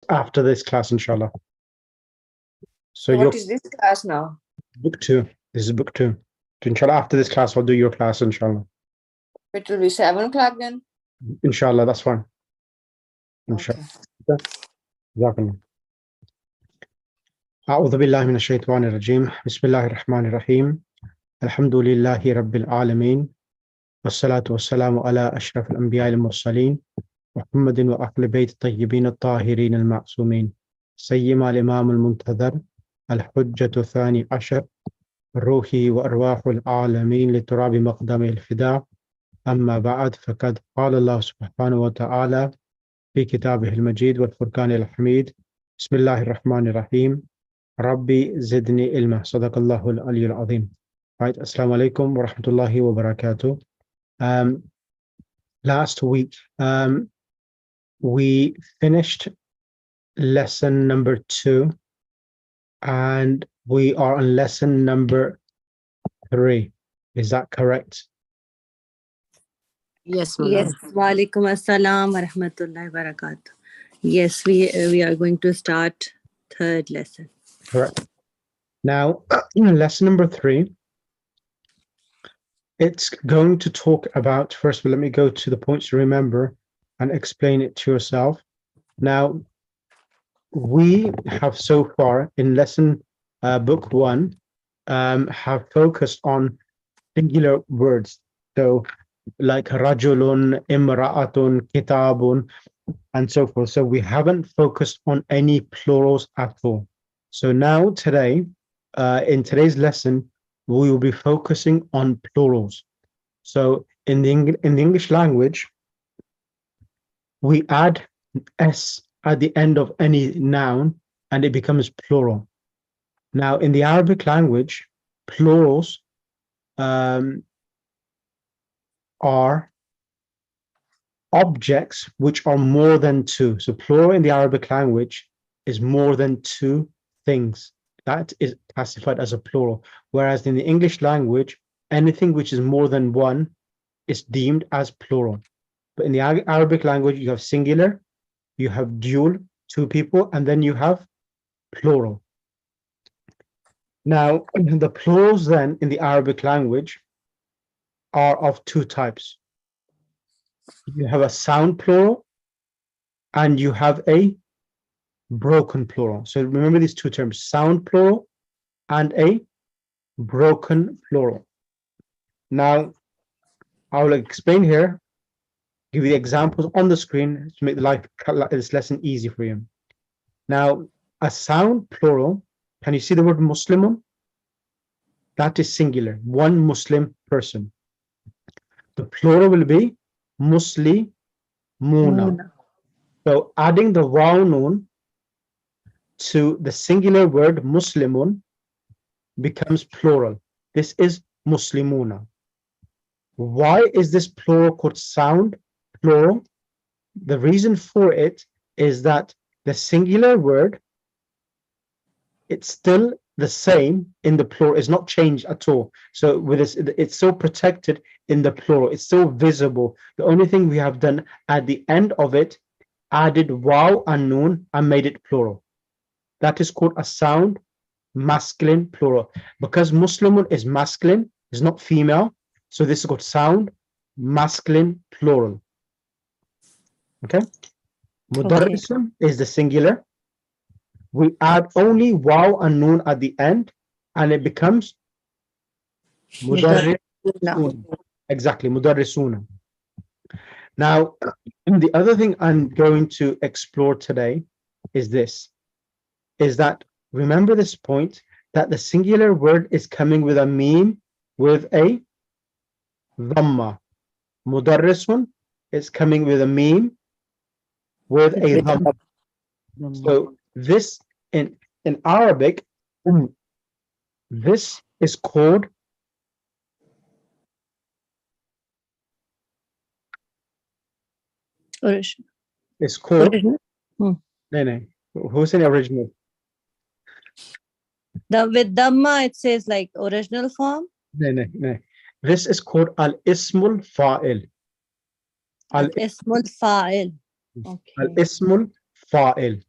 after this class, inshallah. So what is this class now? book 2. This is book 2. So inshallah, after this class, I'll do your class, inshallah. It will be 7 o'clock then? Inshallah, that's fine. Okay. Inshallah. Jazakallah. أعوذ بالله من الشيطان الرجيم بسم الله الرحمن الرحيم الحمد لله رب العالمين والصلاة والسلام على أشرف الأنبياء المرسلين محمد وأهل بيت الطيبين الطاهرين المعصومين سيما الإمام المنتظر الحجة الثاني عشر روحي وأرواح العالمين لتراب مقدم الفداء أما بعد فقد قال الله سبحانه وتعالى في كتابه المجيد والفرقان الحميد بسم الله الرحمن الرحيم ربي زدني علما صدق الله العلي العظيم. Right, Assalamu alaikum wa rahmatullahi wa barakatuh. Last week we finished lesson number 2 and we are on lesson number 3. Is that correct? Yes, Yes, wa alaikum assalam wa rahmatullahi wa barakatuh. Yes, we are going to start third lesson. Correct. Now, lesson number 3, it's going to talk about, first of all, let me go to the points to remember and explain it to yourself. Now, we have so far in lesson book 1 have focused on singular words. So like rajulun, imra'atun, kitabun, and so forth. So we haven't focused on any plurals at all. So now today, in today's lesson, we will be focusing on plurals. So in the English language, we add s at the end of any noun and it becomes plural. Now in the Arabic language, plurals are objects which are more than 2. So plural in the Arabic language is more than 2 things. That is classified as a plural. Whereas in the English language, anything which is more than 1 is deemed as plural. But in the Arabic language, you have singular, you have dual, 2 people, and then you have plural. Now, the plurals then in the Arabic language are of 2 types. You have a sound plural and you have a broken plural. So remember these 2 terms, sound plural and a broken plural. Now, I will explain here, give you the examples on the screen to make this lesson easy for you. Now, a sound plural, can you see the word Muslimun? That is singular, 1 Muslim person. The plural will be Muslimuna. So adding the waw noon to the singular word Muslimun becomes plural. This is Muslimuna. Why is this plural called sound plural? The reason for it is that the singular word, it's still the same in the plural, it's not changed at all. So with this, it's still protected in the plural, it's still visible. The only thing we have done at the end of it, added waw and noon and made it plural. That is called a sound masculine plural. Because Muslimun is masculine, is not female, so this is called sound masculine plural. Okay? Mudarrisun is the singular. We add only waw and noon at the end and it becomes mudarrisuna. Exactly, mudarrisuna. Now, the other thing I'm going to explore today is this, is that, remember this point, that the singular word is coming with a meme with a dhamma. Mudarrisun is coming with a meme with a dhamma. So this in Arabic, this is called Original. It's called Original. no. Who's in the original? With Dhamma, it says like original form. No. This is called al-ismul fa'il. Ismul fa'il. Okay. Al-ismul fa'il.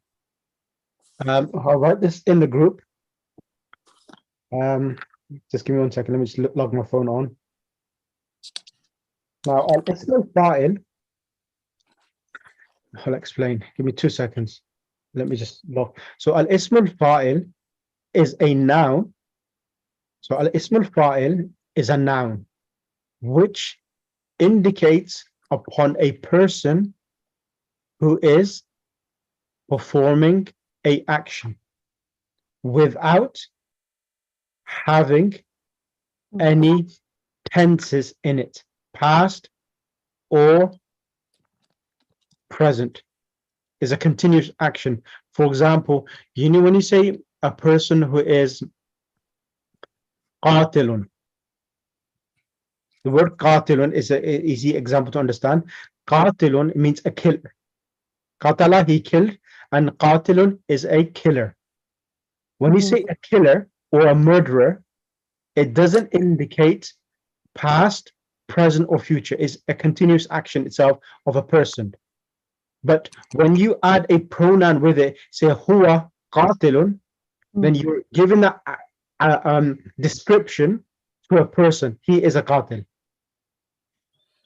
I'll write this in the group. Just give me 1 second. Let me just log my phone on. Now, al-ism al-fa'il, I'll explain. Give me 2 seconds. Let me just log. So, al-ism al-fa'il is a noun. So, al-ism al-fa'il is a noun which indicates upon a person who is performing a action without having any tenses in it, past or present. Is a continuous action. For example, you know when you say a person who is qatilun, the word qatilun is an easy example to understand. Qatilun means a killer. Qatala, he killed, and qatilun is a killer. When you say a killer or a murderer, it doesn't indicate past, present, or future. It's a continuous action itself of a person. But when you add a pronoun with it, say huwa qatilun, then you're giving that description to a person. He is a qatil.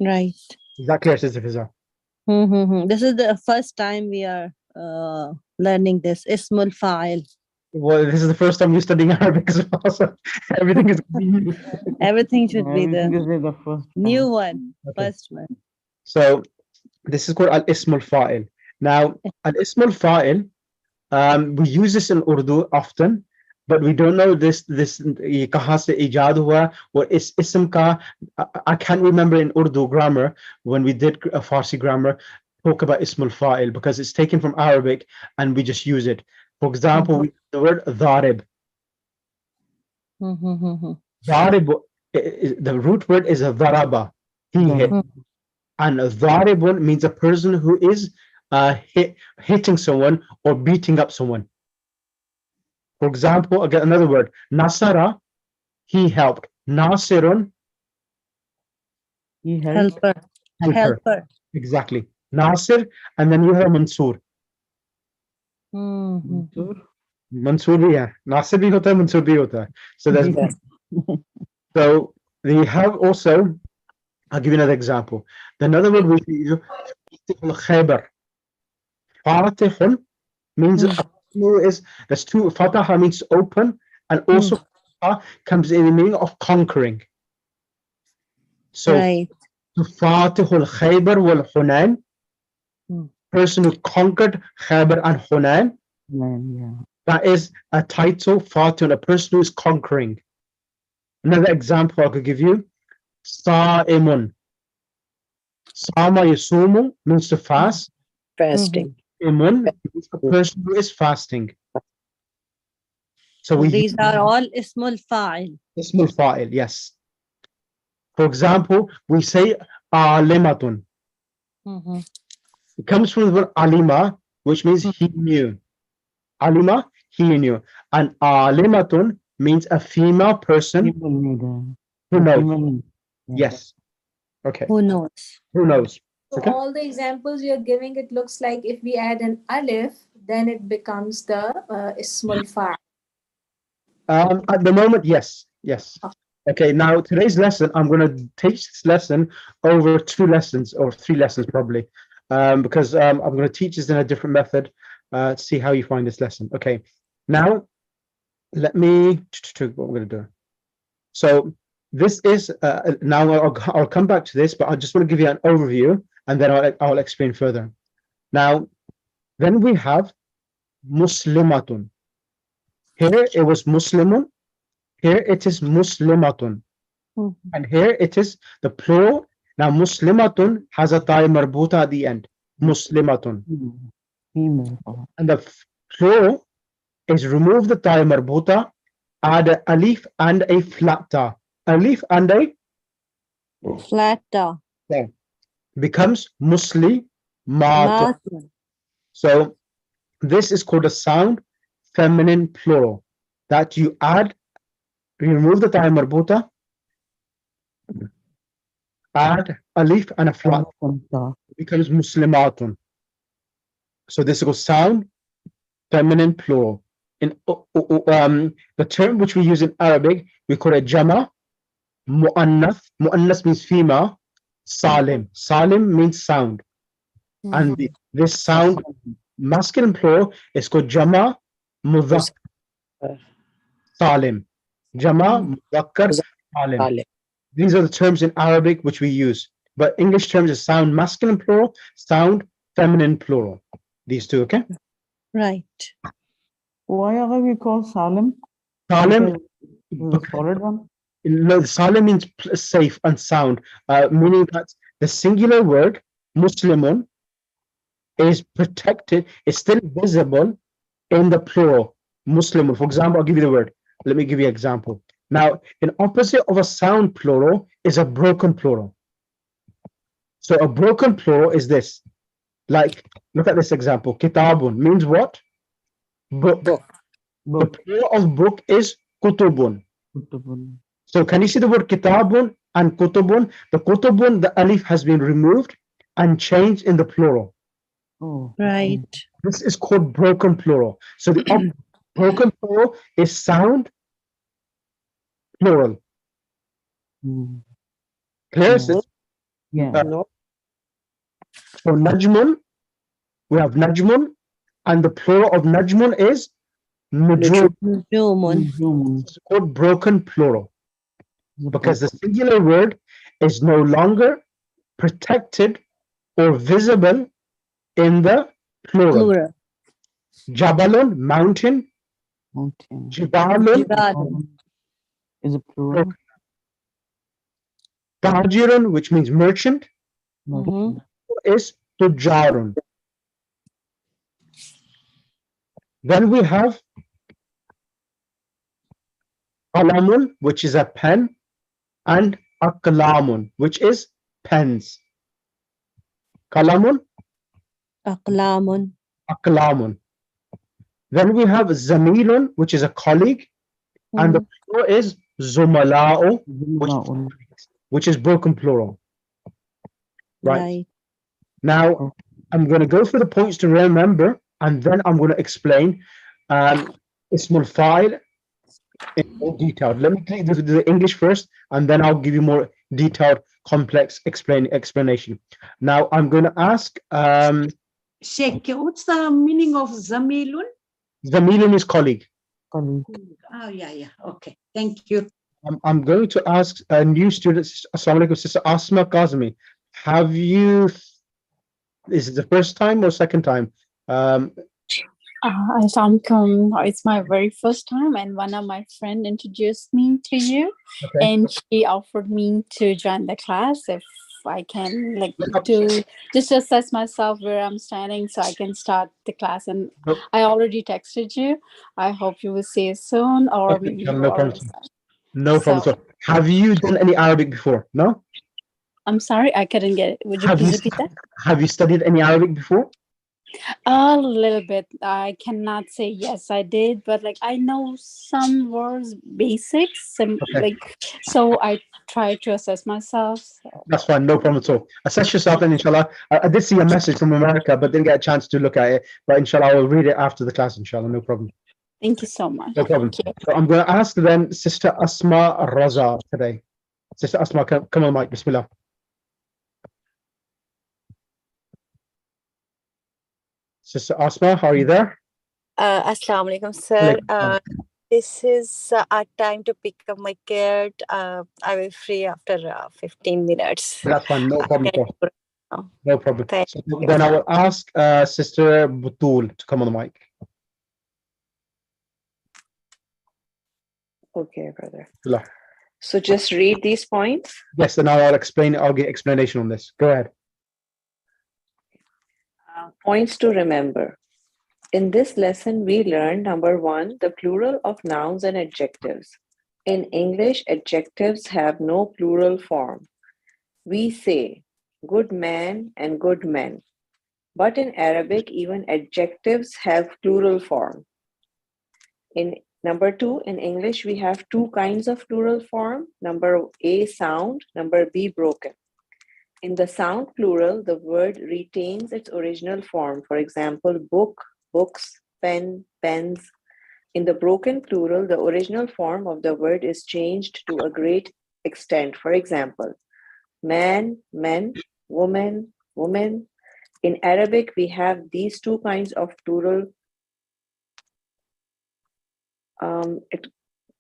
Right. Is that clear, Sister Fiza? This is the first time we are learning this. Ismul fa'il. Well, this is the first time you're studying Arabic as well, so everything is new. Everything should be Everything the is the first new time. one. Okay. First one. So this is called al-ism al-fa'il. Now, al-ism al-fa'il, we use this in Urdu often, but we don't know this ye kahan se ijad hua, what is ism ka. I can't remember in Urdu grammar when we did a Farsi grammar talk about ism al-fa'il because it's taken from Arabic and we just use it. For example, the word dharib. Dharib, the root word is a dharaba. He hit. And dharibun means a person who is hitting someone or beating up someone. For example, again, another word, nasara, he helped. Nasirun, He helped. Helper. helper. Helper. Exactly. Nasir, and then you have Mansur. Sure. Mansur bhi hai. Nasir bhi hota hai, Mansur bhi hota hai. So there's so we have also, I'll give you another example. Another word we use, Khaybar. Fatihun means there's two. Fataha means open, and also comes in the meaning of conquering. So Right. Fatihul Khaybar wal Hunain, person who conquered Khaybar and Hunain. Yeah. That is a title, Fatihun, a person who is conquering. Another example I could give you, Sa'imun. Sama yasumu means to fast. Fasting. Imun means a person who is fasting. So we These are all ismul fa'il. ismul fa'il, yes. For example, we say alimatun. It comes from the word alima, which means he knew. Alima, he knew. And alimatun means a female person People need who knows. female. Yes. Okay. Who knows? Who knows? So Okay. all the examples you're giving, it looks like if we add an alif, then it becomes the ismul fa'il. At the moment, yes. Yes. Okay, now today's lesson, I'm going to teach this lesson over 2 lessons or 3 lessons probably, because I'm going to teach this in a different method to see how you find this lesson. Okay, now let me, what I'm going to do. So this is, now I'll come back to this, but I just want to give you an overview and then I'll explain further. Now, then we have muslimatun. Here it was muslimun. Here it is muslimatun. And here it is the plural. Now muslimatun has a ta marbuta at the end. Muslimatun. Female. And the plural is remove the ta marbuta, add a alif and a flat ta. Alif and a Flat ta. becomes muslimatun. Matun. So this is called a sound feminine plural that you add, remove the ta marbuta, add alif and a flat, becomes muslimatun. So this is called sound feminine plural. The term which we use in Arabic, we call it jama, mu'annath. Mu'annath means female. Salim. Salim means sound. And this sound, masculine plural, is called jama mudhakkar salim. Jama mudhakkar salim. These are the terms in Arabic which we use. But English terms is sound masculine plural, sound feminine plural. These two, okay? Right. Why are we called Salim? Salim, The solid one? no, Salim means safe and sound, meaning that the singular word Muslimun is protected, it's still visible in the plural Muslimun. For example, I'll give you the word. Let me give you an example. Now, an opposite of a sound plural is a broken plural. So a broken plural is this. Like, look at this example. Kitabun means what? Book. The Book. plural of book is kutubun. Kutubun. So can you see the word kitabun and kutubun? The kutubun, the alif has been removed and changed in the plural. Oh. Right. This is called broken plural. So the broken plural is sound plural. Mm. Clear? Yeah. sis? Yeah. So najmun, we have najmun, and the plural of najmun is nujum. Nujumun. Nujum. It's called broken plural The because the book. singular word is no longer protected or visible in the plural. Plural. Jabalun, mountain. Mountain. Jibalun, Jibadun. Is a plural. tajirun, which means merchant, Mhm. is tujarun. Then we have qalamun, which is a pen, and aqlamun, which is pens. Qalamun, Aqlamun. aqlamun. Then we have zamilun, which is a colleague, and the Mhm. plural is zumala'u, Zumla'ul. which is broken plural. Right. Right. Now, I'm going to go through the points to remember, and then I'm going to explain Ismul Fa'il in more detail. Let me do the English first, and then I'll give you more detailed, complex explanation. Now, I'm going to ask, Sheikh, what's the meaning of Zamilun? Zamilun is colleague. Colleague. Oh, yeah. Okay. Thank you. I'm going to ask a new student, Assalamu alaikum, Sister Asma Kazmi. Have you, is it the first time or second time? It's my very first time, and one of my friend introduced me to you, Okay. and she offered me to join the class if I can, like, Yep. to just assess myself where I'm standing, so I can start the class. And Nope. I already texted you. I hope you will see it soon, or Okay, maybe no you problem. already started. No problem at all. Have you done any Arabic before? No? I'm sorry, I couldn't get it. Would you Have please you repeat that? have you studied any Arabic before? A little bit. I cannot say yes, I did, but like I know some words, basics, and Okay. like so I try to assess myself. So. That's fine, no problem at all. Assess yourself and inshallah. I did see a message from America, but didn't get a chance to look at it. But inshallah, I will read it after the class, inshallah, no problem. Thank you so much. No problem. Thank you. So I'm going to ask then Sister Asma Raza today. Sister Asma, come on, Mike, Bismillah. Sister Asma, how are you there? Assalamu alaikum, sir. This is our time to pick up my kid. I will free after 15 minutes. That's fine, no problem at all. Oh, No problem. thank So you. then I will ask Sister Butul to come on the mic. Okay, brother. Bismillah. So just read these points. Yes, then I'll explain. I'll get explanation on this. Go ahead. Points to remember. In this lesson, we learned number 1, the plural of nouns and adjectives. In English, adjectives have no plural form. We say good man and good men. But in Arabic, even adjectives have plural form. In number 2, in English, we have 2 kinds of plural form. Number A, sound. Number B, broken. In the sound plural, the word retains its original form. For example, book, books, pen, pens. In the broken plural, the original form of the word is changed to a great extent. For example, man, men, woman, women. In Arabic, we have these two kinds of plural,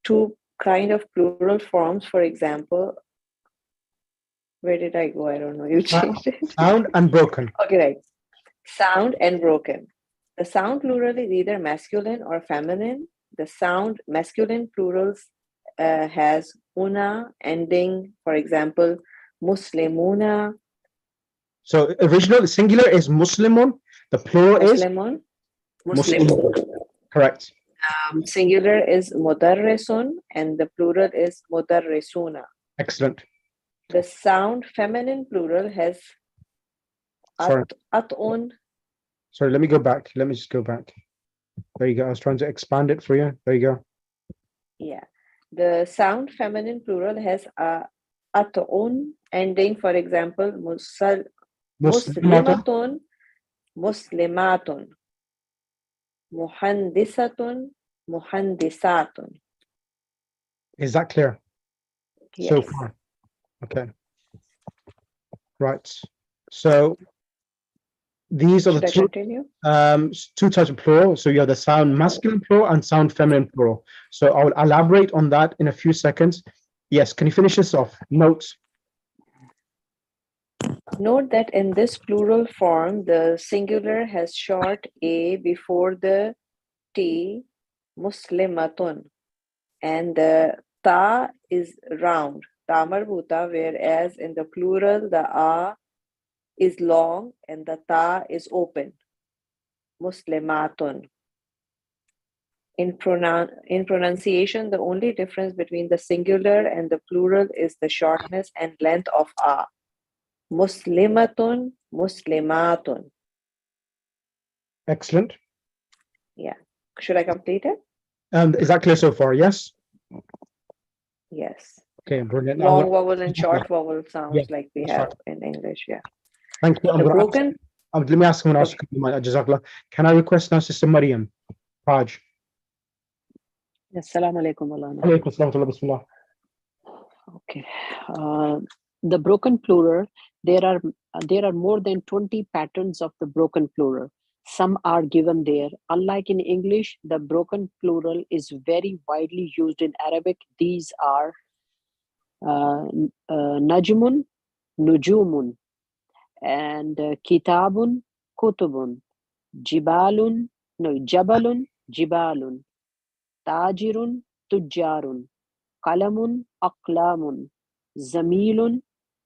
two kind of plural forms. For example, where did I go? I don't know. You changed it. Sound and broken. Okay, right. Sound and broken. The sound plural is either masculine or feminine. The sound masculine plurals has una ending. For example, muslimuna, So original singular is Muslimun. The plural is muslimun, Muslimun. Correct. Singular is mudarrisun, and the plural is mudarrisuna. Excellent. The sound feminine plural has Sorry. at'un. Sorry, let me go back. Let me just go back. There you go. I was trying to expand it for you. There you go. Yeah. The sound feminine plural has at'un ending. For example, muslimatun, muslimatun, muhandisatun, muhandisatun. Is that clear? Yes. So far. Okay. Right. So these are Should the I two continue? two types of plural. So you have the sound masculine plural and sound feminine plural. So I will elaborate on that in a few seconds. Yes, can you finish this off? Notes. Note that in this plural form, the singular has short a before the t, muslimatun, and the ta is round, ta marbuta, whereas in the plural, the a is long and the ta is open, muslimatun. In pronunciation, the only difference between the singular and the plural is the shortness and length of a. Muslimatun, muslimatun. Excellent. Yeah. Should I complete it? Is that clear so far? Yes. Yes. Okay, brilliant. Long vowel and short vowel sounds Yeah, like we that's have right. in English. Yeah. Thank you. I'm The going to ask, broken. let me ask someone else. Jazakallah. Can I request now Sister Maryam? Raj. Assalamu alaikum, Maulana. Alaykum assalam wa rahmatullah, bismillah. Okay. The broken plural, there are more than 20 patterns of the broken plural. Some are given there. Unlike in English, the broken plural is very widely used in Arabic. These are najmun, nujumun, and kitabun, kutubun, jabalun, jibalun, tajirun, tujjarun, qalamun, aqlamun, zamilun,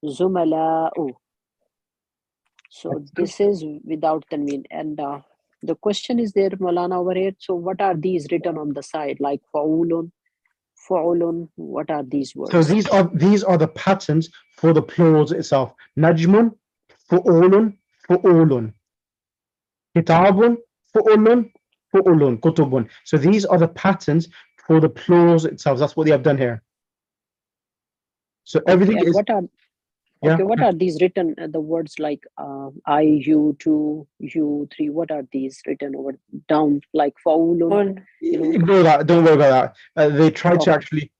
zumala'u. So this is without tanween. And the question is there, Malana, over here. So what are these written on the side, like fa'ulun, fa'ulun? What are these So words? these are the patterns for the plurals itself. Najmun, fu'ulun, fu'ulun. Kitabun, fu'ulun, fu'ulun, kutubun. So these are the patterns for the plurals itself. That's what they have done here. So everything Okay, and is what are these written? The words like I, you, two, you, three. What are these written over down like fa'ulun? Ignore that. Don't worry about that. They tried to Okay. actually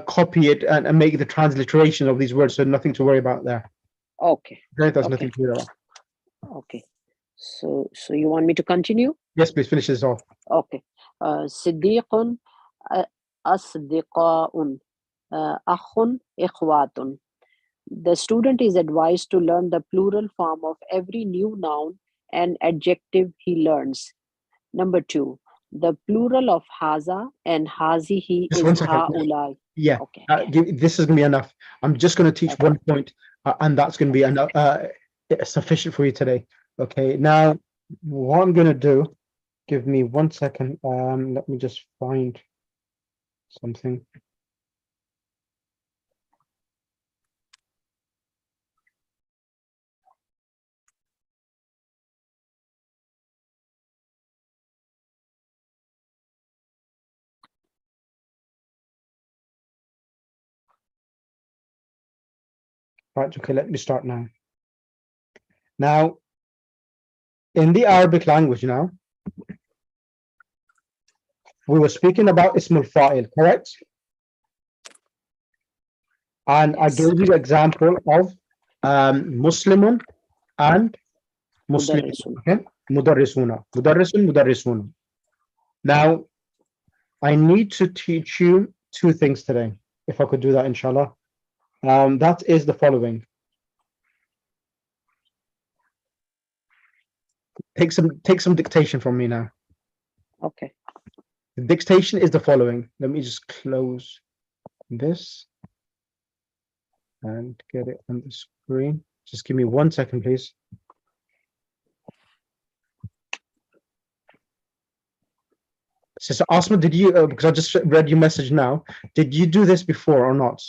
copy it and make the transliteration of these words. So nothing to worry about there. Okay. Okay, there's Okay. nothing to worry about. Okay. So you want me to continue? Yes, please finish this off. Okay. Siddiqun, asdiqa'un, akhun, ikhwatun. The student is advised to learn the plural form of every new noun and adjective he learns. Number 2, the plural of haza and hazihi Just is 1 second. haulai. Yeah, Okay. this is going to be enough. I'm just going to teach Okay. one point, and that's going to be enough, sufficient for you today. Okay, now what I'm going to do, give me 1 second. Let me just find something. Right, okay, let me start now. Now, in the Arabic language now, we were speaking about Ismul Fa'il, correct? And I Yes. gave you the example of Muslimun and Muslim. مدرس. Okay? Mudarrisuna. Mudarrisun, mudarrisuna. Now, I need to teach you two things today, if I could do that, inshallah. That is the following. Take some dictation from me now. Okay. The dictation is the following. Let me just close this and get it on the screen. Just give me 1 second, please. Sister Asma, did you, because I just read your message now, did you do this before or not?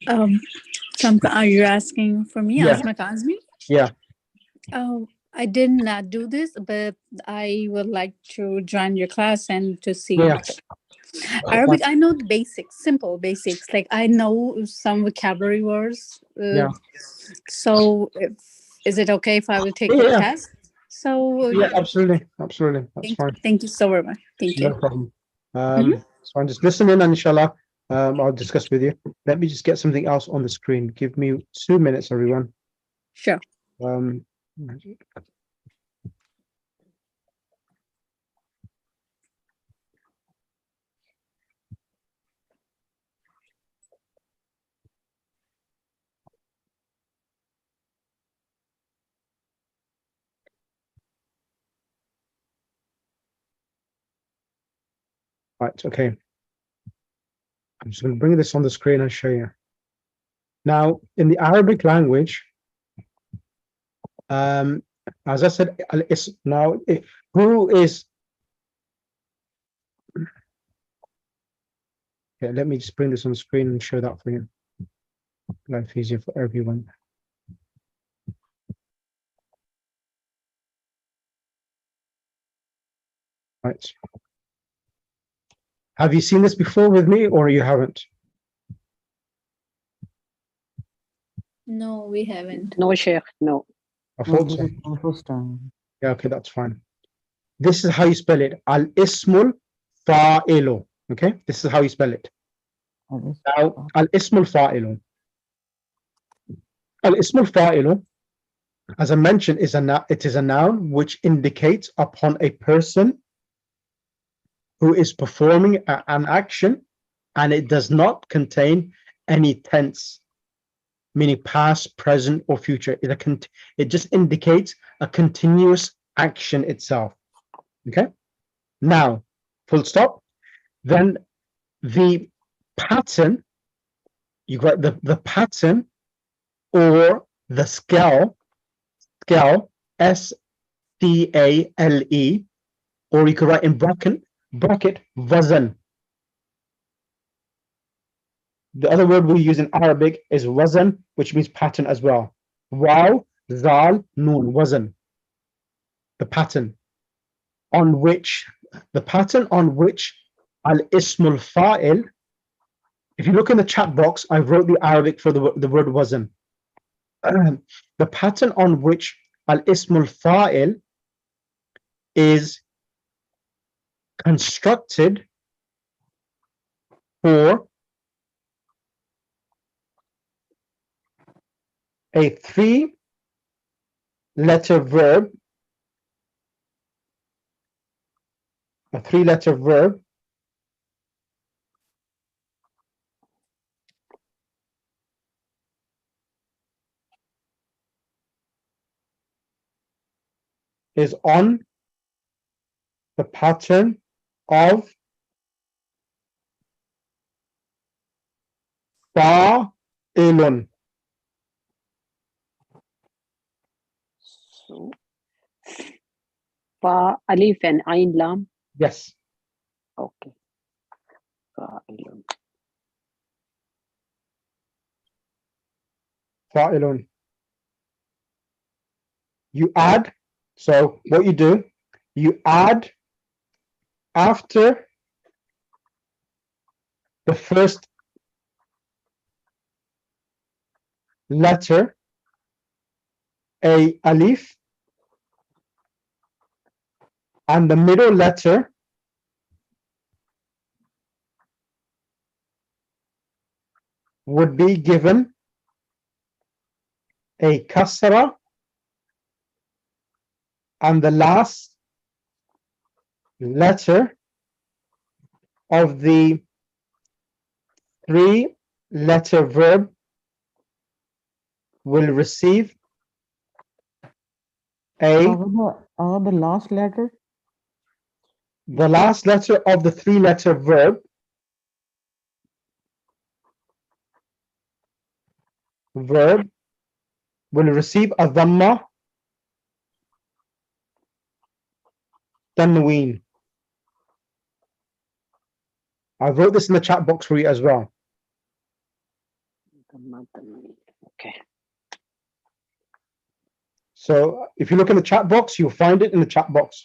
Are you asking for me, Yeah. Asma Kazmi? Yeah. I did not do this, but I would like to join your class and to see. Yeah. Arabic, I know the basics, simple basics. Like I know some vocabulary words. Yeah. So, is it okay if I will take the Yeah. test? So, Yeah, absolutely. Absolutely. That's fine. thank you so very much. Thank No you. problem. Mhm. So I'm just listening, and inshallah, I'll discuss with you. Let me just get something else on the screen. Give me 2 minutes, everyone. Sure. Right, okay. I'm just going to bring this on the screen and show you. Now, in the Arabic language, as I said, who is... Okay, let me just bring this on the screen and show that for you. Life easier for everyone. Right. Have you seen this before with me, or you haven't? No, we haven't. No, Sheikh, no. I thought so. For the first time. Yeah, okay, that's fine. This is how you spell it. Al-ismul fa'ilu. Okay, this is how you spell it. Now, al-ismul fa'ilu. Al-ismul fa'ilu, as I mentioned, it is a noun which indicates upon a person who is performing an action, and it does not contain any tense, meaning past, present, or future. It just indicates a continuous action itself. Okay. Now, full stop. Then the pattern, you got the pattern or the scale, S-C-A-L-E, or you could write in bracket wazn. The other word we use in Arabic is wazn, which means pattern as well. Waw, zal, noon, wazn. The pattern on which al-ismul fa'il. If you look in the chat box, I wrote the Arabic for the word wazn. The pattern on which al-ismul fa'il is constructed for a 3-letter verb, is on the pattern of fa'ilun. So, Fa, Alif, and Ain, Lam. Yes. Okay. Fa'ilun. Fa'ilun. You add, so what you do, you add after the first letter a alif, and the middle letter would be given a kasra and the last letter of the 3-letter verb will receive a the last letter. the last letter of the 3-letter verb will receive a dhamma tanween. I wrote this in the chat box for you as well. Okay. So if you look in the chat box, you'll find it in the chat box.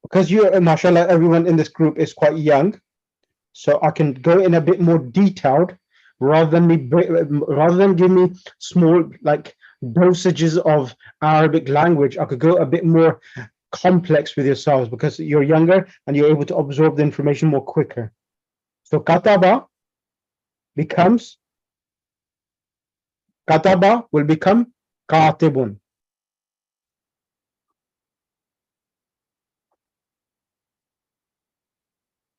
Because you, mashallah, everyone in this group is quite young, so I can go in a bit more detailed rather than give me small like dosages of Arabic language. I could go a bit more complex with yourselves because you're younger and you're able to absorb the information more quicker. So kataba will become katibun.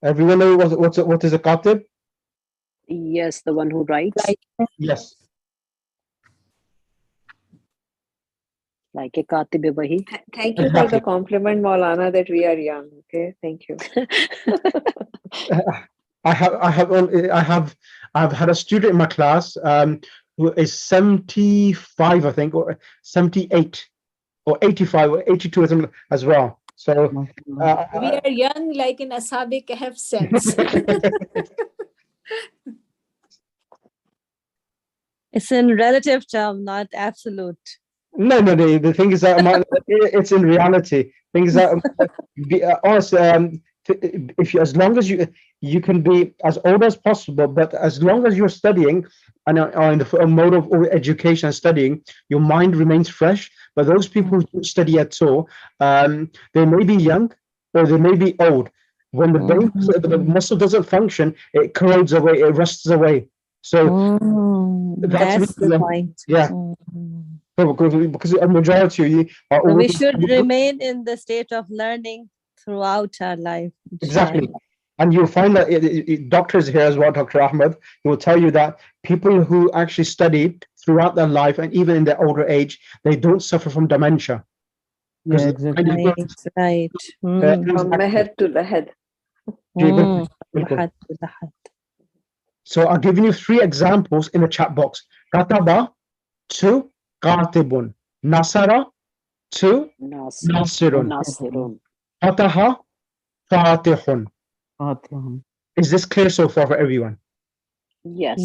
Everyone know what is a katib? Yes, the one who writes. Yes. Like a katib wahi. Thank you for the compliment, Maulana, that we are young. Okay, thank you. I've had a student in my class who is 75, I think, or 78, or 85, or 82, or something as well. So We are young, like in Ashab-e Kahf sense. It's in relative term, not absolute. no. The thing is that it's in reality. Things that be honest. If you, as long as you can be as old as possible, but as long as you're studying and are in the mode of education and studying, your mind remains fresh. But those people who don't study at all, they may be young or they may be old. When the brain, the muscle doesn't function, it corrodes away, it rusts away. So that's the point. Yeah. Because a majority are So we should remain in the state of learning throughout our life. Exactly. And you'll find that doctors here as well, Dr. Ahmed, he will tell you that people who actually study throughout their life and even in their older age, they don't suffer from dementia. Yeah, exactly. Right. From meher to lahad. So I'll give you 3 examples in the chat box. Kataba to katibun. Nasara to nasirun. Fataha fatihun. Is this clear so far for everyone? Yes.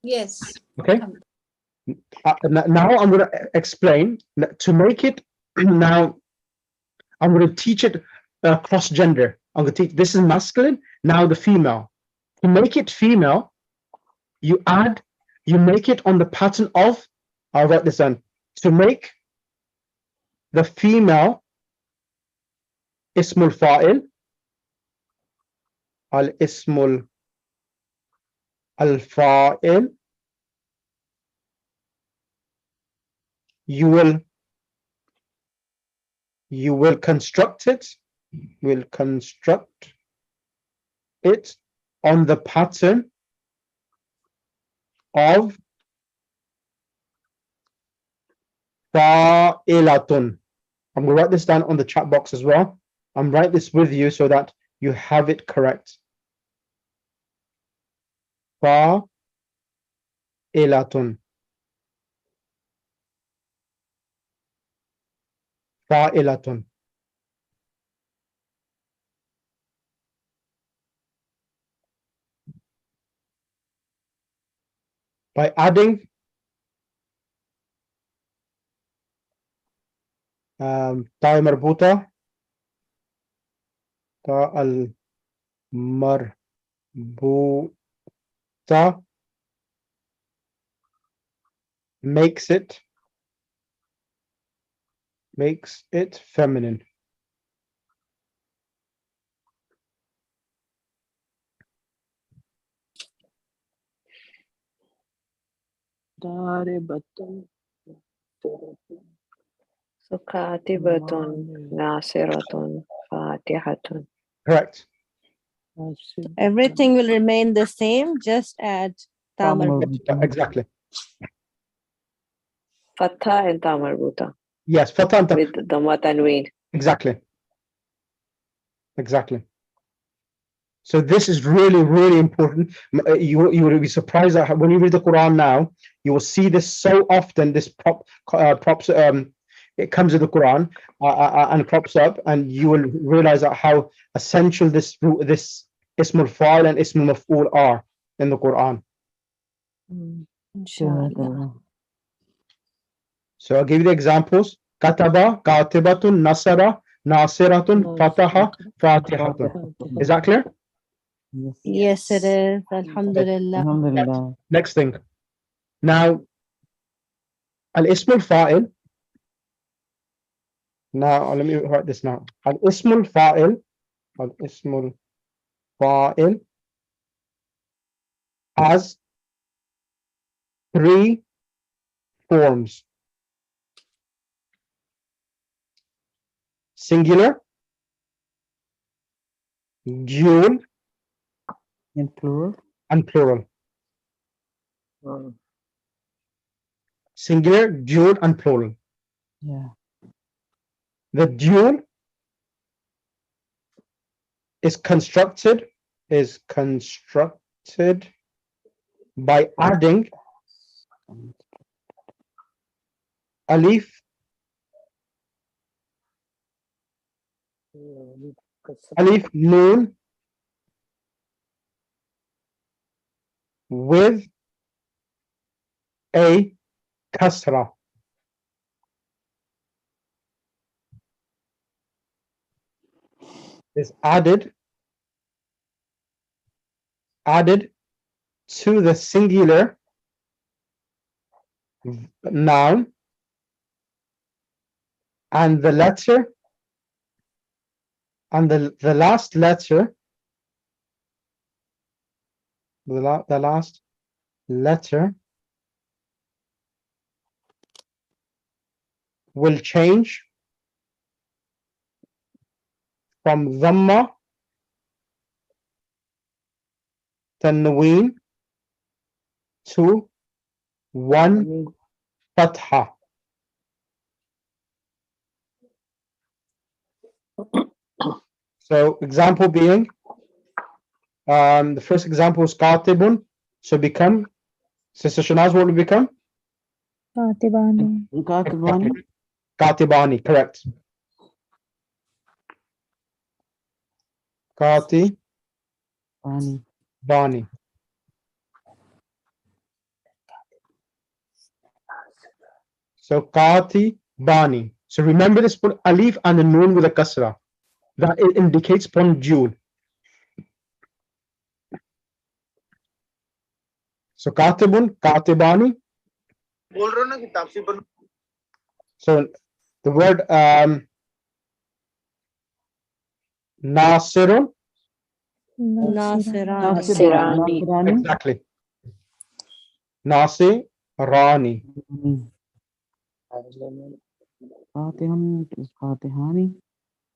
Yes. Okay. Now I'm going to explain to make it. Now I'm going to teach it cross gender. I'm going to teach this is masculine. Now the female. To make it female, you make it on the pattern of. I'll write this down. To make the female ismul fa'il, al ismul al fa'il, you will construct it. Will construct it on the pattern of fa'ilatun. I'm going to write this down on the chat box as well. I'm writing this with you so that you have it correct. Fa'ilatun. Fa'ilatun. By adding ta marbuta, ta al marbuta, Buta makes it feminine. Daribatun. So katibatun, nasiratun, fatihatun. Correct. Everything will remain the same, just add tamar. Exactly. Fatha and ta marbuta Yes, fatha and ta. with dhamma tanween. Exactly. Exactly. So this is really, really important. You will be surprised that when you read the Quran now, you will see this so often. This props it comes in the Quran and crops up, and you will realize that how essential this ismul fa'il and ismul maf'ul are in the Quran. Inshallah. So I'll give you the examples. Kataba, katibatun, nasara, nasiratun, fataha, fatihatun. Is that clear? Yes, it is. Alhamdulillah. Alhamdulillah. Next thing. Now, al-ismul fa'il. Now, let me write this now. Al-ismul fa'il. Al-ismul fa'il has 3 forms. Singular, dual, In plural. and plural. Singular, dual, and plural. Yeah. The dual is constructed by adding alif noon with a kasra. Is added to the singular noun, and the letter and the last letter, the last letter will change from dhamma, tanween to one fatha. So example being, the first example is katibun, so become, Sister Shanaz, what will become? Katibani. Katibani, correct. Bani. So Bani. So remember this, put alif and a noon with a kasra. That it indicates upon dual. So katibun, katibani. So the word nasirun. Nasirani. Exactly. Nasirani. Fatihani.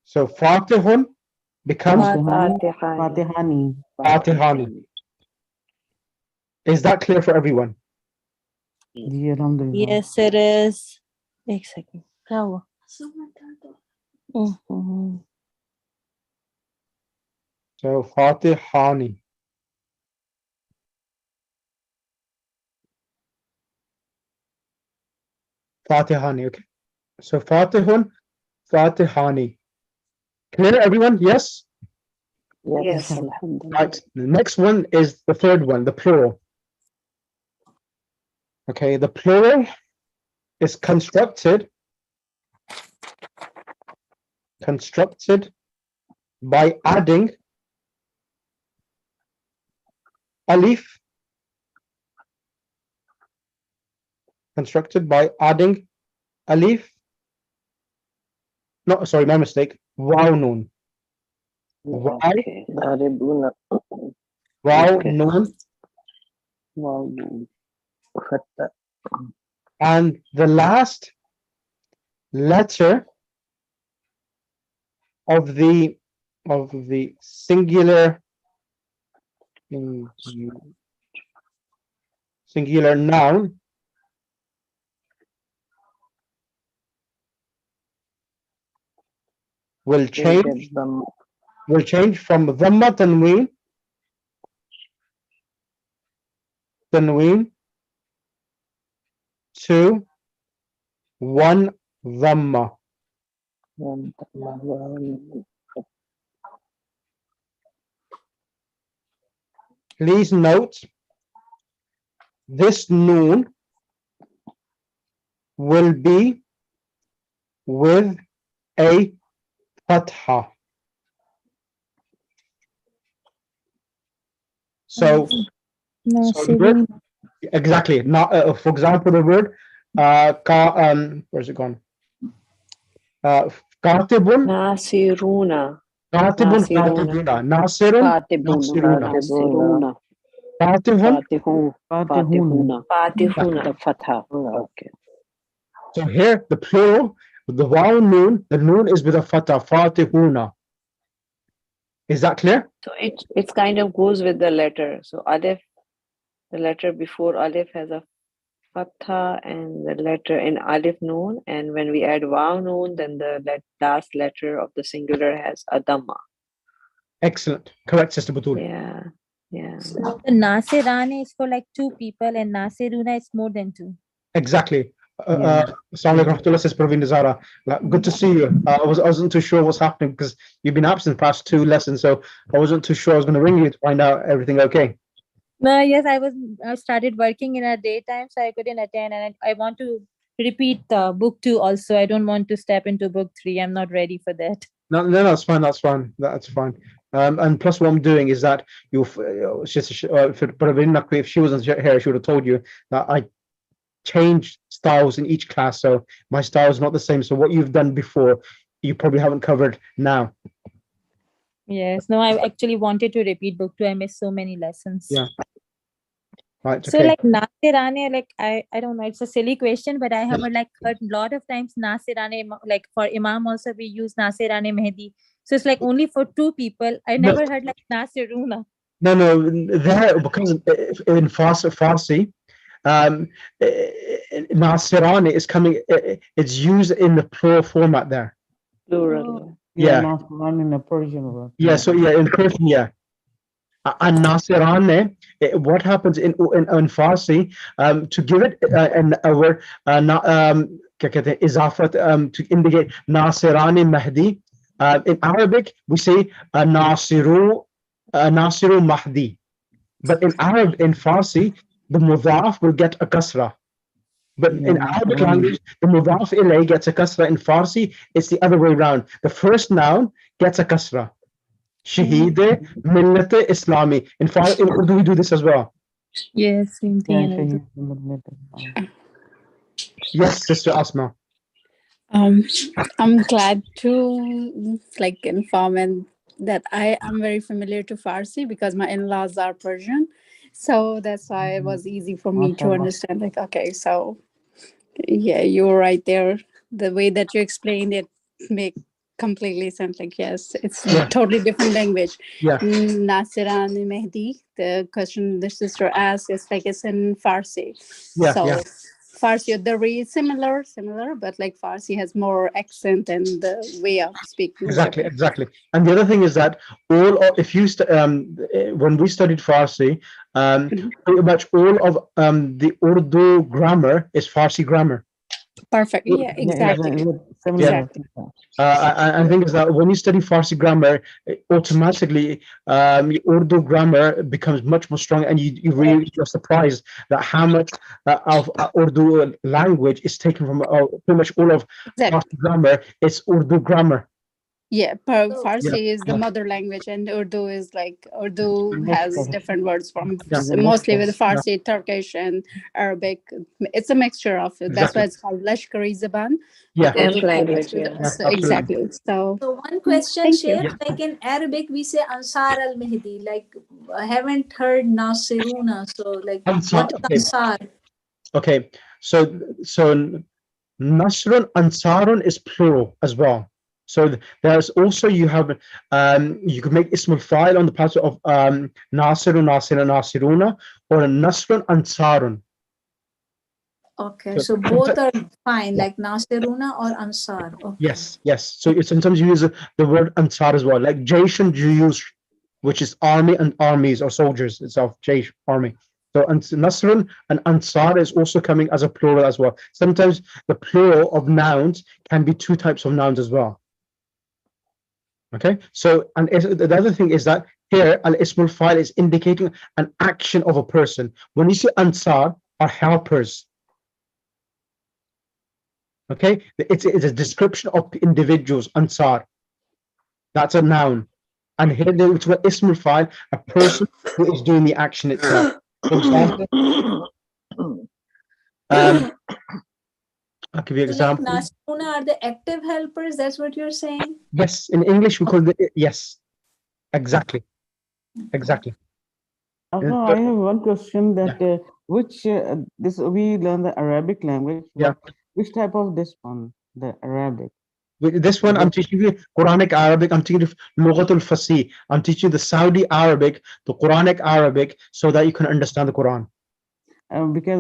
So Fatihun becomes Fatihani. Fatihani. Is that clear for everyone? Yes, it is. एक second. क्या हुआ? So Fatihani. Fatihani, okay. So Fatihun, Fatihani. Clear everyone? Yes? Yes. Right. The next one is the third one, the plural. Okay, the plural is constructed by adding alif, constructed by adding alif. No, sorry, my mistake. Waw noon. Waw, Okay. Daribuna. waw Okay. noon. Wow. Fatha. And the last letter of the singular noun will change from dhamma tanween to one dhamma. Please note, this noon will be with a fatha. So the word, exactly. Now, for example, the word where's it gone? Katibun, Nasiruna. katibun, Nasiruna. nasirun, Fatibuna. nasiruna, Fatibuna. fatihun, Fatihun. Fatihuna. Fatihuna. The Fatha. Okay. So here, the plural, the waw noon, the noon is with a fatha, fatihuna. Is that clear? So it's kind of goes with the letter. So alif, the letter before alif has a fatha, and the letter in alif noon, and when we add waw noon, then the last letter of the singular has a dhamma. Excellent. Correct, Sister Batul. Yeah, yeah. So the Nasirane is for like 2 people and Nasiruna is more than 2. Exactly. Yeah. Assalamu alaikum warahmatullahi, says Praveen Nizara. Good to see you. I wasn't too sure what's happening because you've been absent the past 2 lessons, so I wasn't too sure. I was going to ring you to find out everything okay. No, yes, I started working in a daytime, so I couldn't attend, and I want to repeat book 2 also. I don't want to step into book 3. I'm not ready for that. No, that's fine. That's fine. That's fine. And plus, what I'm doing is that if she wasn't here, she would have told you that I changed styles in each class, so my style is not the same. So what you've done before, you probably haven't covered now. Yes, no, I actually wanted to repeat book 2. I missed so many lessons. Yeah. Right. So Okay. like Nasirane, like I don't know, it's a silly question, but I have like heard a lot of times Nasirane, like for Imam also we use Nasirane Mehdi. So it's like only for 2 people. I never heard like Nasiruna. No, there, because in Farsi, Nasirani is coming, it's used in the plural format there. Plural. Yeah. Nasirane in a Persian word. Yeah, so yeah, in Persian, yeah. And Nasirane, what happens in Farsi, to give it a word, izafat, to indicate Nasirani Mahdi, in Arabic, we say Nasiru Mahdi. But in Farsi, the mudaf will get a kasra. But in Arabic language, the mudaf ilay gets a kasra. In Farsi, it's the other way around. The first noun gets a kasra. Shaheed, Millat Islami. In Urdu, we do this as well. Yes, same thing. Yes, Sister Asma. I'm glad to like inform and that I am very familiar to Farsi because my in-laws are Persian, so that's why it was easy for me to understand. Like, okay, so yeah, you're right there. The way that you explained it make completely sense. Like, yes, it's totally different language. Yeah. Nasirani Mehdi, the question the sister asked is like it's in Farsi. Yeah, so yeah. Farsi, they're really similar, but like Farsi has more accent and the way of speaking. Exactly. And the other thing is that if you when we studied Farsi, pretty much all of the Urdu grammar is Farsi grammar. Perfect. Yeah, exactly. Exactly. I think is that when you study Farsi grammar, automatically Urdu grammar becomes much more strong, and you're surprised that how much of Urdu language is taken from pretty much all of Farsi grammar. It's Urdu grammar. Yeah, So, Yeah, Farsi is the yeah. mother language, and Urdu is like Urdu has Mixture. different words from Yeah. It's a mostly mixture. with Yeah, Farsi, Turkish, and Arabic. It's a mixture of it. That's why exactly. it's called Lashkari Zaban Yeah, because Ant it connects language, with yeah. yeah, us absolutely. exactly. So, so one question, thank you. Sheikh, Yeah. like in Arabic, we say Ansar al Mehdi. Like, I haven't heard Nasiruna. So, like, Ansar. what is Okay. Ansar? Okay. So Nasrun Ansarun is plural as well. So there's also you can make Ismul Fa'il on the pattern of Nasirun, Nasirun, Nasiruna, or Nasrun Ansarun. Okay, So so both sometimes, are fine, yeah, like Nasiruna or Ansar. Okay. yes. So sometimes you use the word Ansar as well, like Jayshun Juyush, which is army and armies or soldiers itself, Jaysh, army. So Nasrun and Ansar is also coming as a plural as well. Sometimes the plural of nouns can be two types of nouns as well. Okay, so the other thing is that here al ismul fa'il is indicating an action of a person. When you say Ansar are helpers, okay, it's a description of individuals. Ansar, that's a noun, and here it's got ismul fa'il, a person who is doing the action itself. For example, I'll give you an So, like, example. Nasiruna are the active helpers. That's what you're saying? Yes, in English we call it, yes, exactly. Although I have one question Yeah, that which this we learn the Arabic language, yeah. but which type of this one, the Arabic? With this one, Is I'm it teaching you Quranic Arabic. I'm teaching you Lughatul Fasih. I'm teaching the Saudi Arabic, the Quranic Arabic, so that you can understand the Quran. because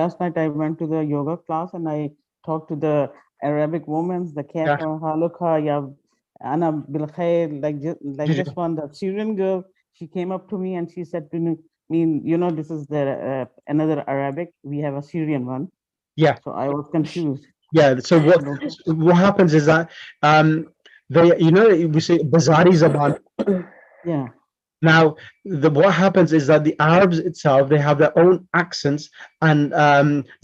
last night I went to the yoga class and I talked to the Arabic women, the Yeah. Kafa, Haluka, Ya Ana Bilkhair, like this one, the Syrian girl, she came up to me and she said to me, this is the another Arabic. We have a Syrian one. Yeah, So I was confused. yeah. So what happens is that we say Bazari Zaban. Yeah. Now, what happens is that the Arabs itself, they have their own accents and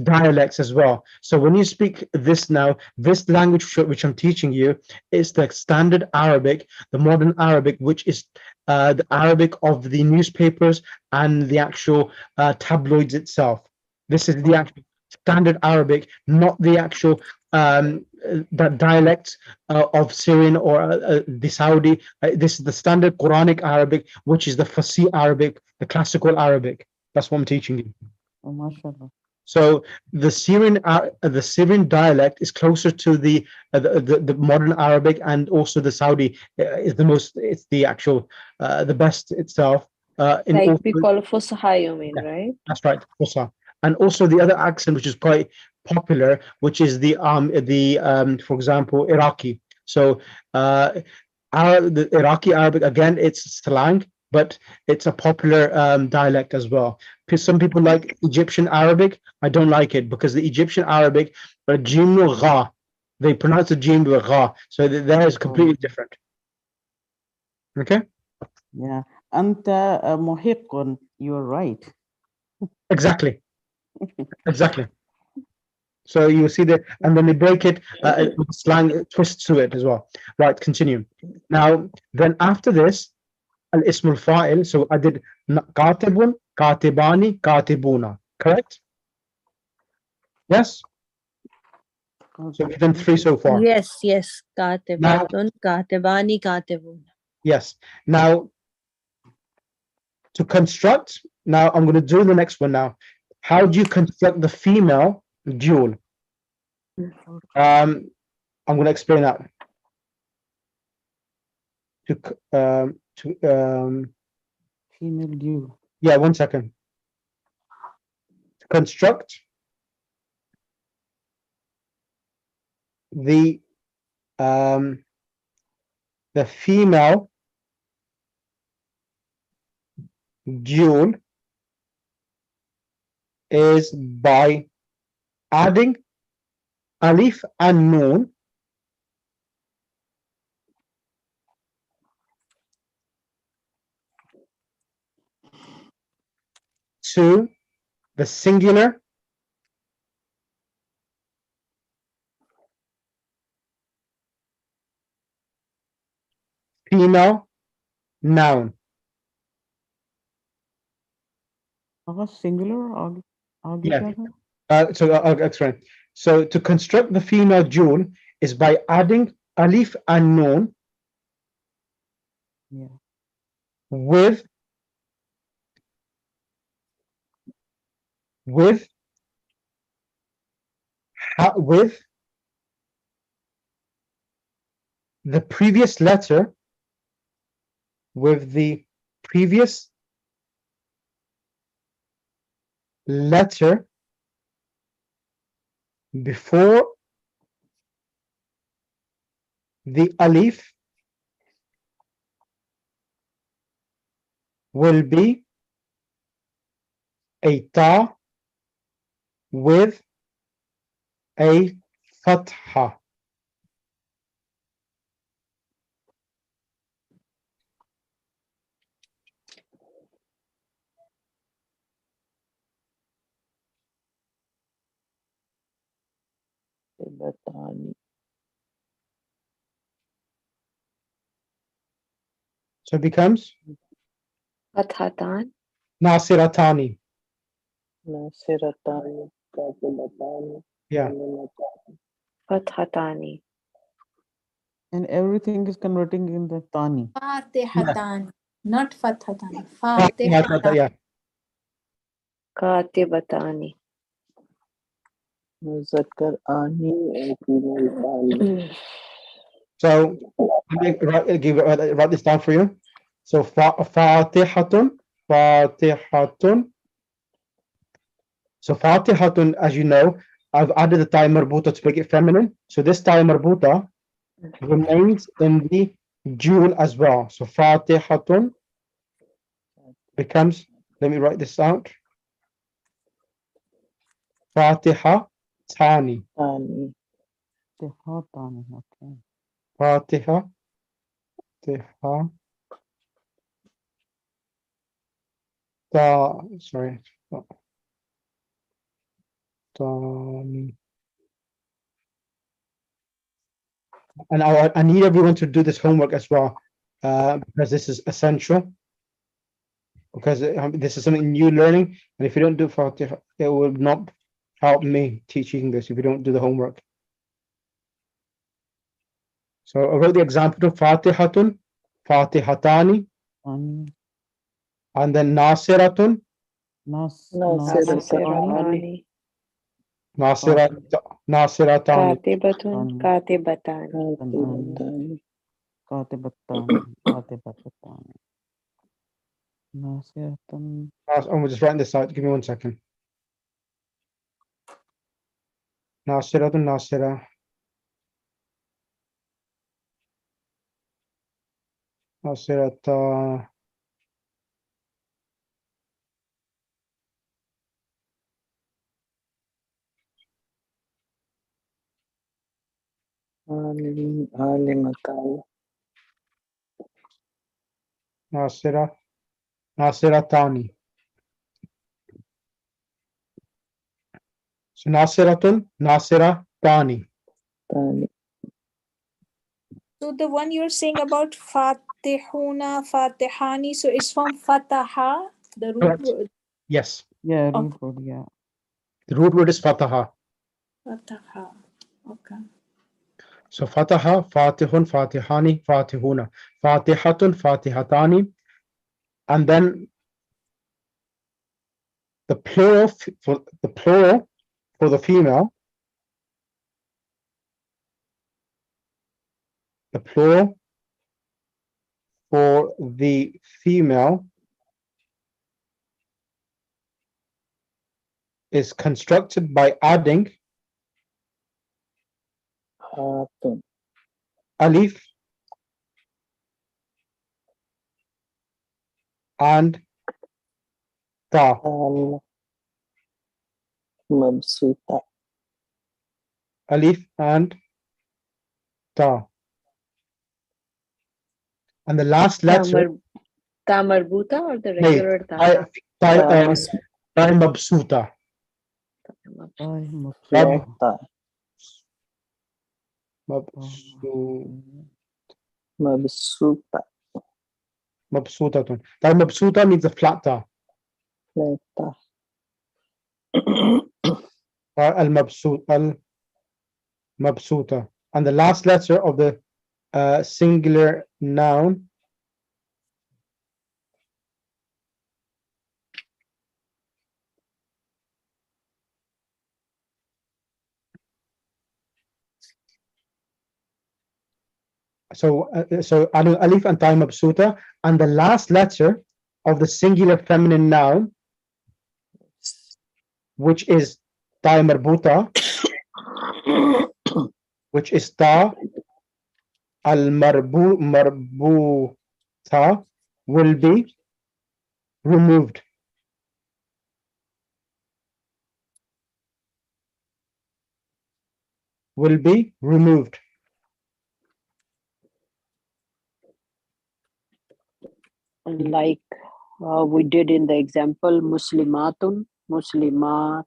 dialects as well. So when you speak this now, this language which I'm teaching you is the standard Arabic, the modern Arabic, which is the Arabic of the newspapers and the actual tabloids itself. This is the actual standard Arabic, not the actual that dialect of Syrian or the Saudi. This is the standard Quranic Arabic, which is the Farsi Arabic, the classical Arabic. That's what I'm teaching you. Oh, mashallah. So the Syrian dialect is closer to the modern Arabic, and also the Saudi is the most. It's the actual the best itself. In Like also, we call Fusha, you mean, yeah, right? that's right, Hausa. And also the other accent, which is quite popular, which is for example, Iraqi. So the Iraqi Arabic, again, it's slang, but it's a popular dialect as well. Some people like Egyptian Arabic. I don't like it because the Egyptian Arabic, jim gha, they pronounce the jim with gha, so that is completely different. Okay. Yeah. Anta muhiqqun, you're right. Exactly. So you see that, and then they break it with slang twists to it as well. Right, continue. Now, then after this, al ismul fa'il. So I did katibun, katibani, katibuna. Correct? Yes. So we've done three so far. Yes. Now, Katibatun, katibani, katibun. yes. Now to construct. Now I'm going to do the next one. Now, how do you construct the female dual? I'm going to explain that. Female due. Yeah, 1 second. To construct the female dual is by adding alif and noon to the singular female noun. Singular or Yeah. plural? So I'll explain. So to construct the female jewel is by adding alif and noon Yeah. with with the previous letter with the previous letter before the alif will be a ta with a fatha. So it becomes Fathatan. nasiratani. Nasiratani, Katibatani, Yeah. Fathatani. And everything is converting in the tani. Fatihatan, not Fathatan. Yeah. Fatihatan. Yeah. Katibatani. Muzakkar Ani, and female Tani. So let me write this down for you. So Fatihatun, Fatihatun. So Fatihatun, as you know, I've added the ta marbuta to make it feminine. So this ta marbuta remains in the jewel as well. So Fatihatun becomes, let me write this out. Fatiha Tani. Tani. Tani, okay. Fatiha Tiha Ta, sorry. Tani. And I need everyone to do this homework as well, because this is essential. Because this is something new learning, and if you don't do Fatiha, it will not help me teaching this if you don't do the homework. So I wrote the example of Fatihatun, Fatihatani, Tani. and then Nasiratun, Nasiratani. Nasiratani. Katibatun. Katibatani. Katibatani. Katibatani. Nasiratun. I'm just writing this out. Give me 1 second. Nasiratun, Nasira. Nasirata. Alimatani. Nasiratani. So Nasiratun, Nasiratani. Tani. So the one you're saying about Fatihuna, Fatihani, so it's from Fataha, the root Correct. word. Yes. Yeah, Okay. root word, yeah. The root word is Fataha. Fataha. Okay. So Fataha, Fatihun, Fatihani, Fatihuna, Fatihatun, Fatihatani, and then the plural for the female, the plural for the female is constructed by adding Hatun. alif and ta. Al. Mabsuta. Alif and ta. And the last letter, Ta marbuta or the hey, regular ta? mabsuta. Mabsuta. Mabsuta. مبسوطة. مبسوطة. That مبسوطة means the flat ta. فلاتة. المبسوط المبسوطة. And the last letter of the singular noun so alif and ta mabsuta, and the last letter of the singular feminine noun, which is ta marbuta, which is ta al marbuta, will be removed. Will be removed. Like we did in the example, Muslimatun, Muslimat,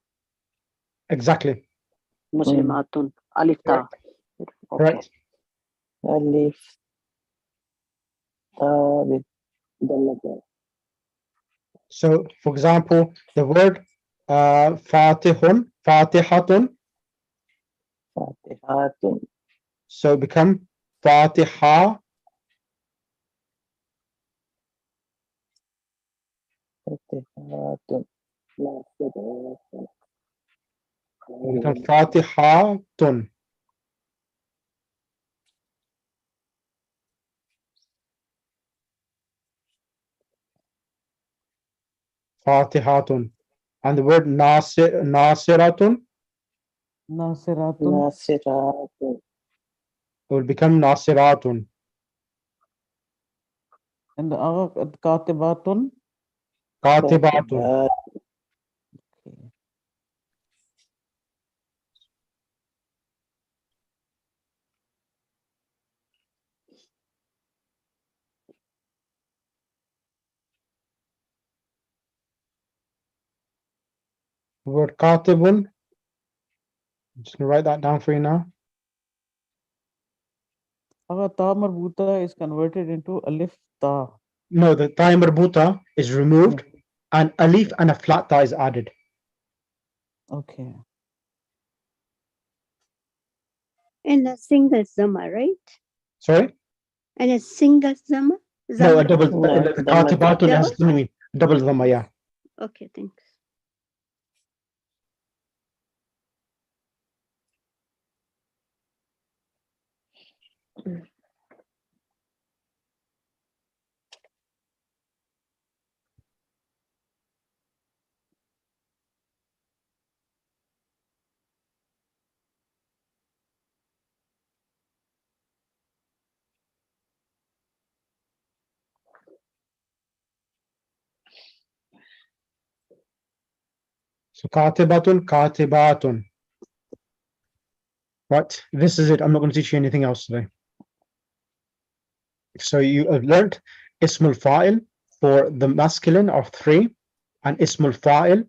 Exactly. Muslimatun, alif ta. Okay. Right. ألف تا بالضمة. So, for example, the word fatihun, fatihatun, فاتحات. so become fatiha, فاتحات. نافذات. become fatihatun. Fatihatun. And the word nasiratun Nasiratun. ناصرات. will become nasiratun. And Katibatun. Katibatun. كاتبات. Okay. The word katibun, I'm just gonna write that down for you now. Ta marbuta is converted into alif ta. No, the ta marbuta is removed and alif and a flat ta is added. Okay. And a single zama, right? Sorry? And a single zama? No, a Zama. double, No, the ضمة. katibatun has Double? double dhamma, yeah. Okay, thanks. So katibatun, katibatun. Right, this is it. I'm not going to teach you anything else today. So you have learned ismul fa'il for the masculine of 3, and ismul fa'il,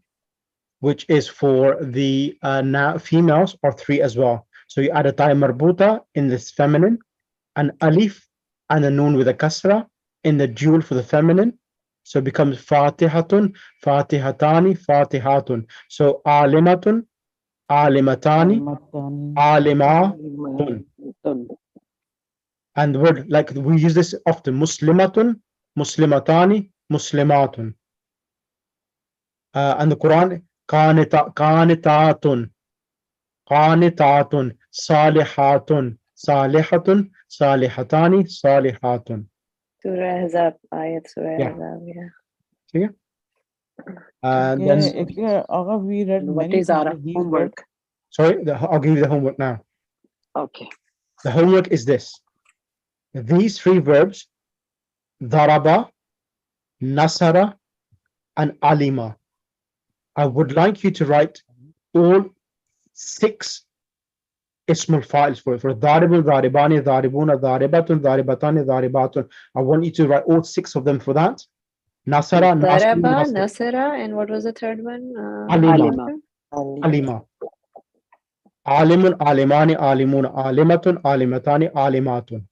which is for the females, or 3 as well. So you add a ta marbuta in this feminine, an alif and a noon with a kasra in the dual for the feminine. So it becomes fatihatun, fatihatani, fatihatun. So alimatun, alimatani, Alimatani. alimatun. And the word, like we use this often, muslimatun, muslimatani, muslimatun. And the Quran, qanitatun, qanitatun, salihatun, salihatun, salihatani, salihatun. Surah Ahzab, ayat Surah Yeah. Ahzab, yeah. See? And Okay, then, actually, Agha, we read And what many is our times these words. homework? sorry, I'll give you the homework now. Okay. The homework is this. These 3 verbs, daraba, nasara, and alima. I would like you to write all 6 ismul files for daribun, daribani, daribuna, daribatun, daribatani, daribatun. I want you to write all 6 of them for that. Nasara, nasiru, Daraba, nasir, Nasara, and what was the third one? alima, Alima. alima. Alimun, alimani, alimun, alimatun, alimatani, alimatun.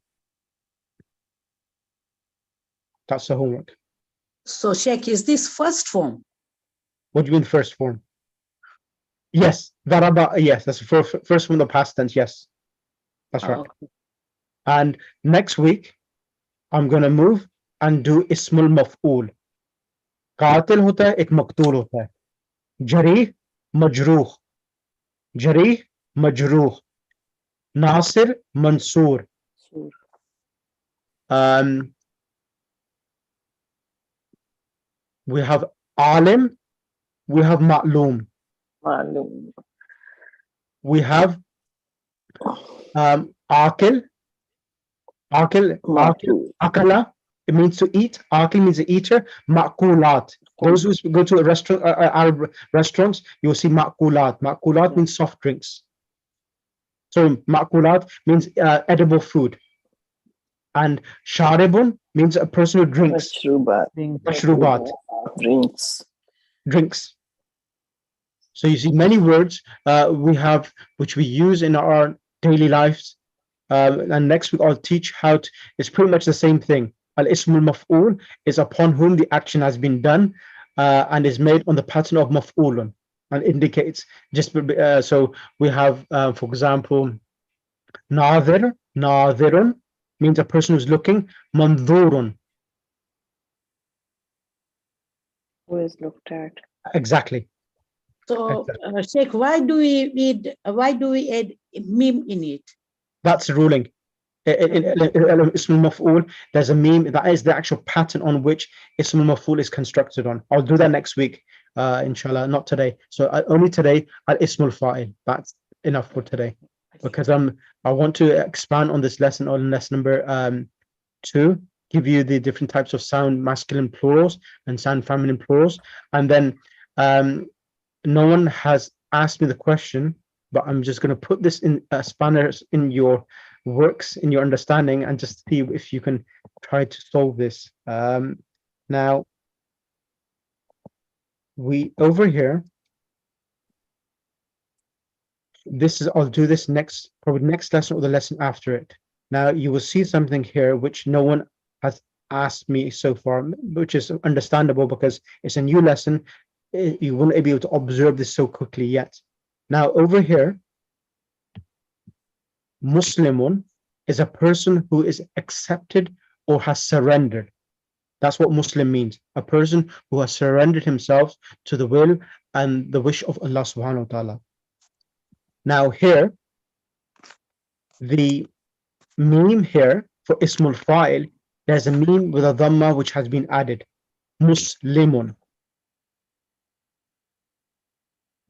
That's the homework. So, Sheikh, is this first form? What do you mean first form? Yes, daraba. Yes, that's the first form of the past tense. Yes, that's right. Okay. And next week, I'm gonna move and do ismul maf'ul. Qatil hota hai, ek maqtul hota hai. Jarih, majruh. Jarih, majruh. Nasir, Mansoor. We have alim, we have ma'loom. We have akil, akala, it means to eat. Akil means an eater. Ma'kulat. Those who go to a restaurant, Arab restaurants, you will see ma'kulat. Ma'kulat means soft drinks. So ma'kulat means edible food. And sharibun means a person who drinks. Mashrubat. Drinks. So you see many words we have which we use in our daily lives. And next week I'll teach how to, it's pretty much the same thing. Al-ismul maf'ul is upon whom the action has been done and is made on the pattern of maf'ulun and indicates just so we have for example nadirun means a person who's looking. Mandhurun, Who is looked at. exactly. So, Sheikh, why do we add meme in it? That's the ruling. In Ismul Maf'ul, there's a meme that is the actual pattern on which Ismul Maf'ul is constructed on. I'll do that next week, inshallah, not today. So only today, Al Ismul Fa'il. That's enough for today, because I want to expand on this lesson, on lesson number 2, give you the different types of sound masculine plurals and sound feminine plurals, and then no one has asked me the question, but I'm just going to put this in spanners in your works, in your understanding, and just see if you can try to solve this. Now, we over here, this is, I'll do this next, probably next lesson or the lesson after it. Now, you will see something here which no one has asked me so far, which is understandable because it's a new lesson. You won't be able to observe this so quickly yet. Now, over here, Muslimun is a person who is accepted or has surrendered. That's what Muslim means. A person who has surrendered himself to the will and the wish of Allah subhanahu wa ta'ala. Now here, the meme here for Ismul Fa'il, there's a meme with a dhamma which has been added. Muslimun.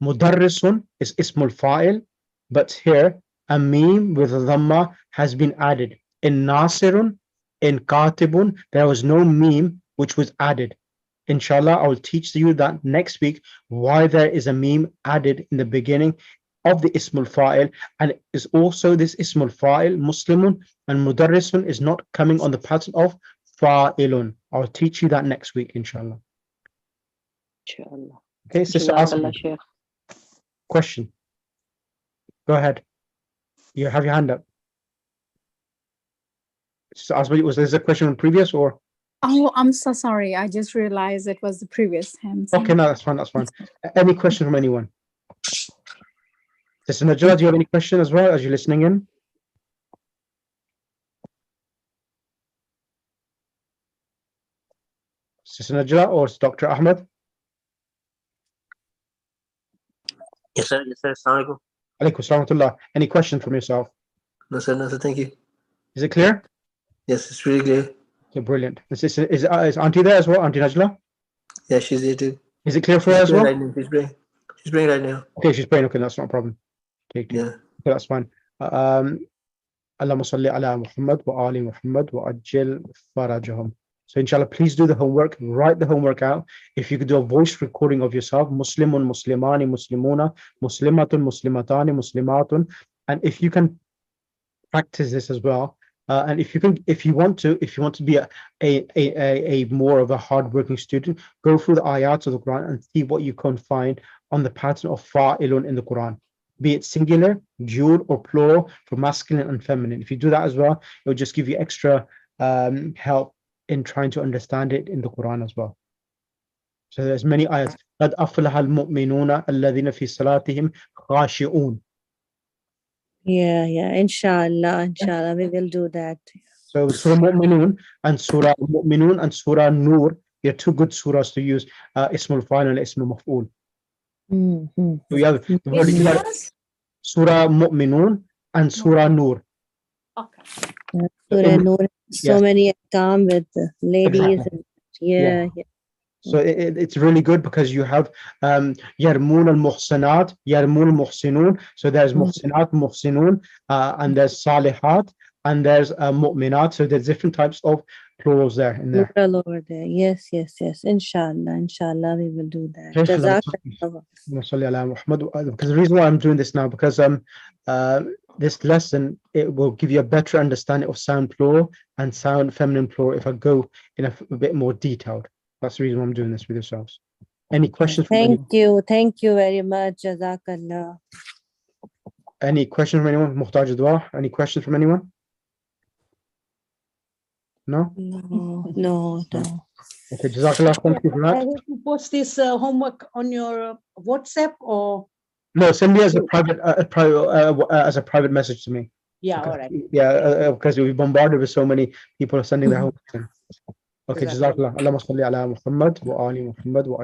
Mudarrisun is Ismul Fa'il, but here a meme with a dhamma has been added. In Nasirun, in Katibun, there was no meme which was added. Inshallah, I will teach you that next week, why there is a meme added in the beginning of the Ismul Fa'il, and it is also this Ismul Fa'il, Muslimun, and Mudarrisun is not coming on the pattern of Fa'ilun. I'll teach you that next week, inshallah. Inshallah. Okay, Sister Asma. Question. Go ahead. You have your hand up. Sister Asma, was there a question on previous or? Oh, I'm so sorry. I just realized it was the previous hand. Okay, no, that's fine. That's fine. Any question from anyone? Sister Najla, do you have any question as well as you're listening in? Sister Najla or Dr. Ahmed? Yes, sir. Yes, sir. Assalamu Alaikum salam. Any question from yourself? No, sir. No, sir. Thank you. Is it clear? Yes, it's really clear. Okay, brilliant. Is Auntie there as well? Auntie Najla? Yeah, she's there too. Is it clear for her as well? Right now. She's praying. She's praying right now. Okay, she's praying. Okay, that's not a problem. Okay, yeah. Okay, that's fine. Allahumma salli ala Muhammad wa ali Muhammad wa ajil farajahum. So inshallah, please do the homework, write the homework out. If you could do a voice recording of yourself, Muslimun, Muslimani, Muslimuna, Muslimatun, Muslimatani, Muslimatun. And if you can practice this as well. And if you want to be a more of a hardworking student, go through the ayats of the Quran and see what you can find on the pattern of fa'ilun in the Quran, be it singular, dual, or plural for masculine and feminine. If you do that as well, it will just give you extra help in trying to understand it in the Quran as well. So there's many ayats. قَدْ أَفْلَحَ الْمُؤْمِنُونَ الَّذِينَ فِي صَلَاتِهِمْ خَاشِعُونَ. Yeah, inshallah, we will do that. So Surah Mu'minun and Surah Mu'minun and Surah Nur, they're two good surahs to use, Ismul Fa'il and Ismul Maf'ul. So we have the word here, Surah Mu'minun and Surah Nur. Okay. Surah Nur, so yes, many ahkam with the ladies. exactly. Yeah. So it's really good because you have Yarmun al-Muhsanat, Yarmun al-Muhsinun. So there's Muhsinat, Muhsinun, and there's Salihat, and there's Mu'minat. So there's different types of plurals there in there. Plural over there. Yes. Inshallah, we will do that. Okay, Jazakallah. because the reason why I'm doing this now, because this lesson, it will give you a better understanding of sound plural and sound feminine plural if I go in a bit more detailed. That's the reason why I'm doing this with yourselves. Any questions from anyone? Thank you very much. Jazakallah. Any questions from anyone? Muhtaj Dua? Any questions from anyone? No? No. Okay, Jazakallah. Thank you for I that. have to post this homework on your WhatsApp or? No, send me as a private message to me. Yeah, because, all right. Yeah, because we've bombarded with so many people sending their homework. Okay, Jazakallah. Jazakallah. Allahumma salli ala Muhammad wa ali Muhammad wa